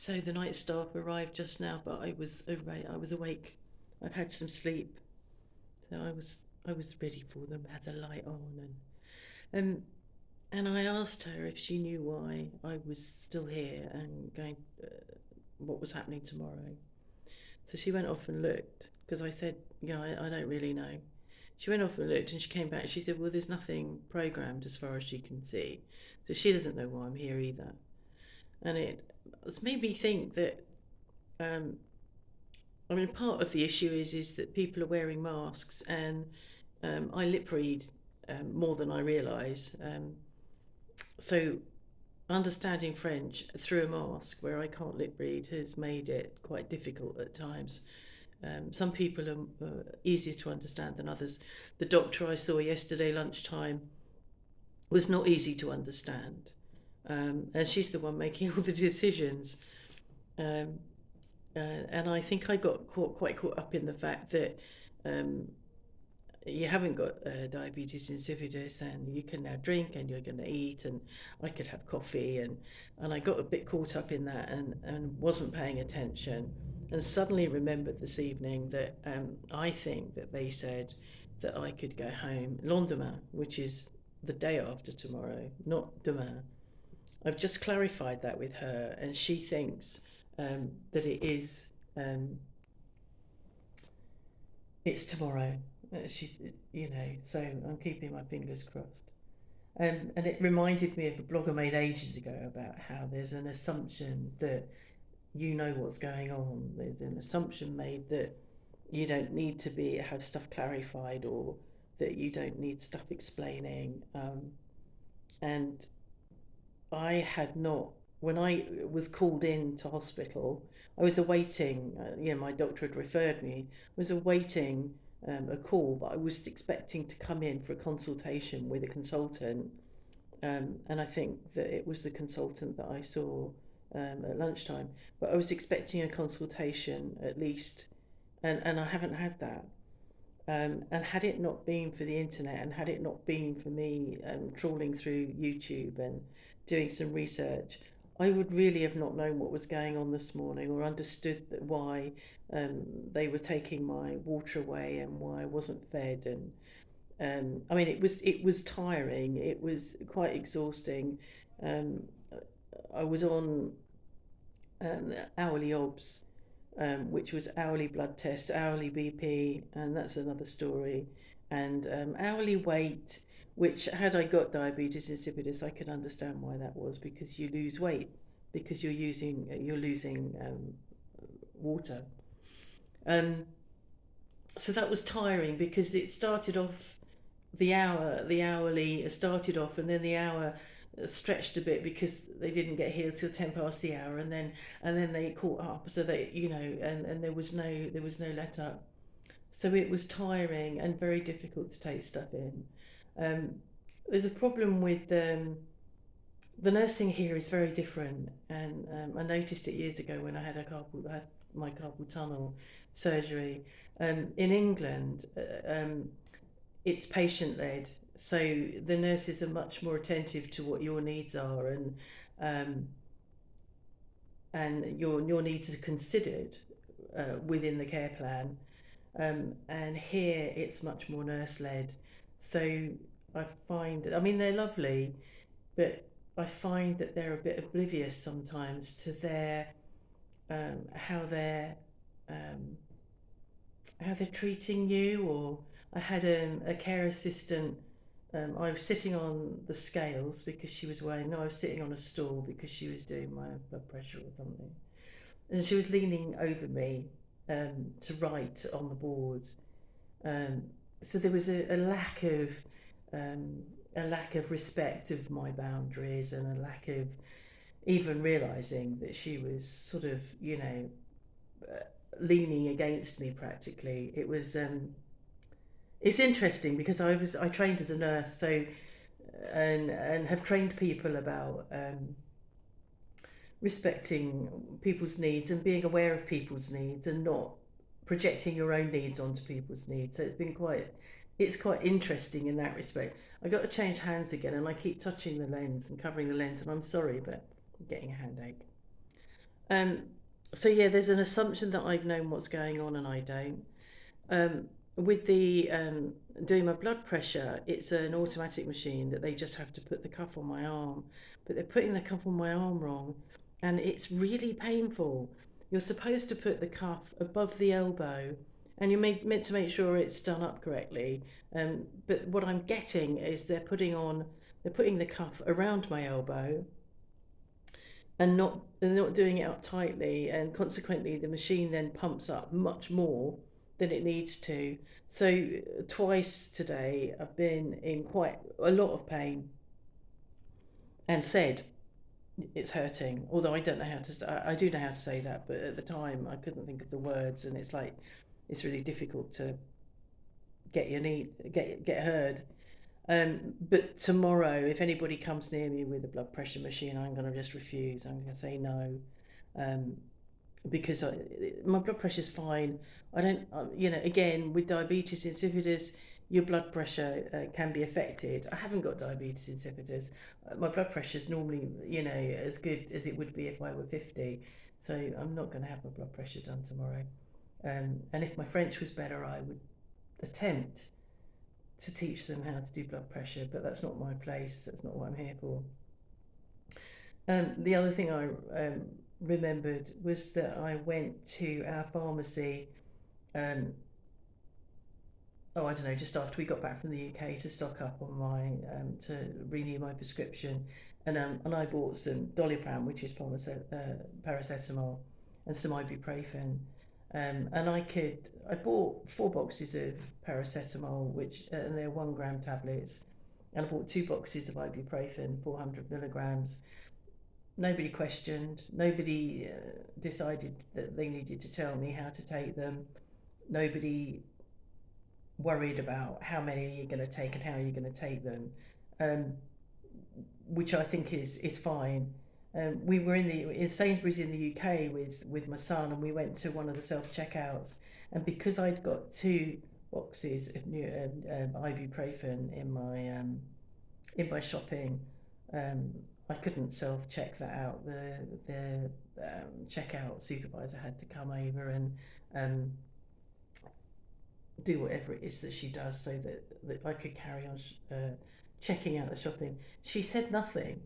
So the night staff arrived just now, but I was awake. I've had some sleep, so I was ready for them. Had the light on, and and I asked her if she knew why I was still here and going, what was happening tomorrow. So she went off and looked because I said, yeah, I don't really know. She went off and looked, and she came back. She said, well, there's nothing programmed as far as she can see, so she doesn't know why I'm here either. And it's made me think that um, I mean, part of the issue is that people are wearing masks, and I lip read more than I realise. So understanding French through a mask where I can't lip read has made it quite difficult at times. Some people are easier to understand than others. The doctor I saw yesterday lunchtime was not easy to understand, and she's the one making all the decisions. Um, and I think I got quite caught up in the fact that um, you haven't got diabetes insipidus, and you can now drink and you're going to eat, and I could have coffee, and I got a bit caught up in that, and wasn't paying attention, and suddenly remembered this evening that I think that they said that I could go home lendemain, which is the day after tomorrow, not demain. I've just clarified that with her, and she thinks that um, it's tomorrow. She's, so I'm keeping my fingers crossed. And it reminded me of a blog I made ages ago about how there's an assumption that you know what's going on. There's an assumption made that you don't need to be have stuff clarified, or that you don't need stuff explaining. And I had not, when I was called in to hospital, I was awaiting, my doctor had referred me, was awaiting a call, but I was expecting to come in for a consultation with a consultant. And I think that it was the consultant that I saw at lunchtime. But I was expecting a consultation at least, and I haven't had that. And had it not been for the internet, and had it not been for me trawling through YouTube and doing some research, I would really have not known what was going on this morning, or understood that why they were taking my water away and why I wasn't fed. And I mean, it was tiring. It was quite exhausting. Um, I was on hourly obs, which was hourly blood test, hourly BP, and that's another story, and hourly weight. Which, had I got diabetes insipidus, I could understand why that was, because you lose weight because you're losing water. Um, so that was tiring because it started off the hourly started off, and then the hour stretched a bit because they didn't get here till 10 past the hour, and then they caught up, so they, and there was no let up. So it was tiring and very difficult to take stuff in. um, there's a problem with the nursing here is very different, and I noticed it years ago when I had my carpal tunnel surgery. In England, it's patient led, so the nurses are much more attentive to what your needs are, um, and your needs are considered within the care plan. And here it's much more nurse led. So I find, I mean, they're lovely, but I find that they're a bit oblivious sometimes to their how um, how they're treating you. Or I had a care assistant. I was sitting on the scales because she was weighing. No, I was sitting on a stool because she was doing my blood pressure or something, and she was leaning over me to write on the board. Um, so there was um, a lack of respect of my boundaries, and a lack of even realizing that she was sort of, leaning against me practically. It was it's interesting because I trained as a nurse, so and have trained people about respecting people's needs and being aware of people's needs, and not projecting your own needs onto people's needs. So it's quite interesting in that respect. I got to change hands again, and I keep touching the lens and covering the lens, and I'm sorry, but I'm getting a hand ache. Um, so yeah, there's an assumption that I've known what's going on and I don't. With the doing my blood pressure, it's an automatic machine that they just have to put the cuff on my arm, but they're putting the cuff on my arm wrong, and it's really painful. You're supposed to put the cuff above the elbow, and meant to make sure it's done up correctly. But what I'm getting is they're putting the cuff around my elbow, and not doing it up tightly, and consequently the machine then pumps up much more than it needs to. So twice today I've been in quite a lot of pain and said it's hurting, although I don't know how to. I do know how to say that, but at the time I couldn't think of the words, and it's like it's really difficult to get your need get heard. But tomorrow, if anybody comes near me with a blood pressure machine, I'm going to just refuse. I'm going to say no. um, because my blood pressure's fine. I don't, again, with diabetes insipidus, your blood pressure can be affected. I haven't got diabetes insipidus. My blood pressure is normally, as good as it would be if I were 50. So I'm not going to have my blood pressure done tomorrow. And if my French was better, I would attempt to teach them how to do blood pressure, but that's not my place. That's not what I'm here for. The other thing I remembered was that I went to our pharmacy. Um, oh, I don't know, just after we got back from the UK to stock up on my to renew my prescription, and I bought some Doliprane, which is paracetamol, and some ibuprofen. And I bought 4 boxes of paracetamol, which and they're 1 gram tablets, and I bought 2 boxes of ibuprofen, 400 milligrams. Nobody questioned. Nobody decided that they needed to tell me how to take them. Nobody worried about how many you're going to take and how you're going to take them, um, which I think is fine. We were in Sainsbury's in the UK with my son, and we went to one of the self checkouts. And because I'd got 2 boxes of new ibuprofen in my shopping, um, I couldn't self check that out. The checkout supervisor had to come over and um, do whatever it is that she does so that I could carry on checking out the shopping. She said nothing.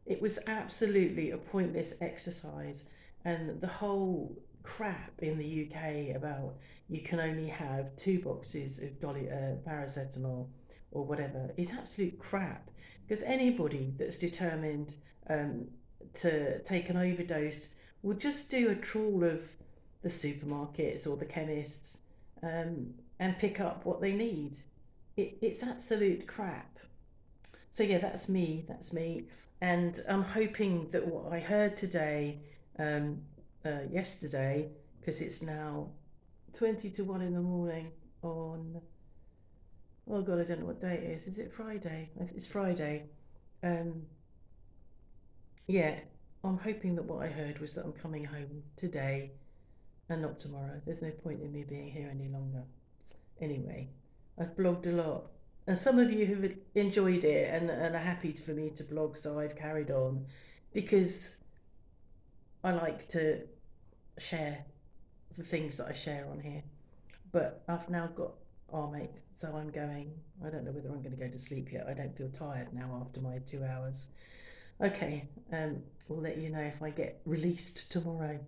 It was absolutely a pointless exercise, and the whole crap in the UK about you can only have 2 boxes of paracetamol or whatever is absolute crap, because anybody that's determined um, to take an overdose will just do a trawl of the supermarkets or the chemists, um, and pick up what they need. It's absolute crap. So yeah, that's me. That's me. And I'm hoping that what I heard today, yesterday, because it's now 20 to 1 in the morning on. Oh God, I don't know what day it is. Is it Friday? It's Friday. Um, yeah, I'm hoping that what I heard was that I'm coming home today and not tomorrow. There's no point in me being here any longer. Anyway, I've blogged a lot. And some of you have enjoyed it and are happy for me to blog, so I've carried on because I like to share the things that I share on here. But I've now got armache, so I'm going. I don't know whether I'm going to go to sleep yet. I don't feel tired now after my 2 hours. Okay, we'll let you know if I get released tomorrow.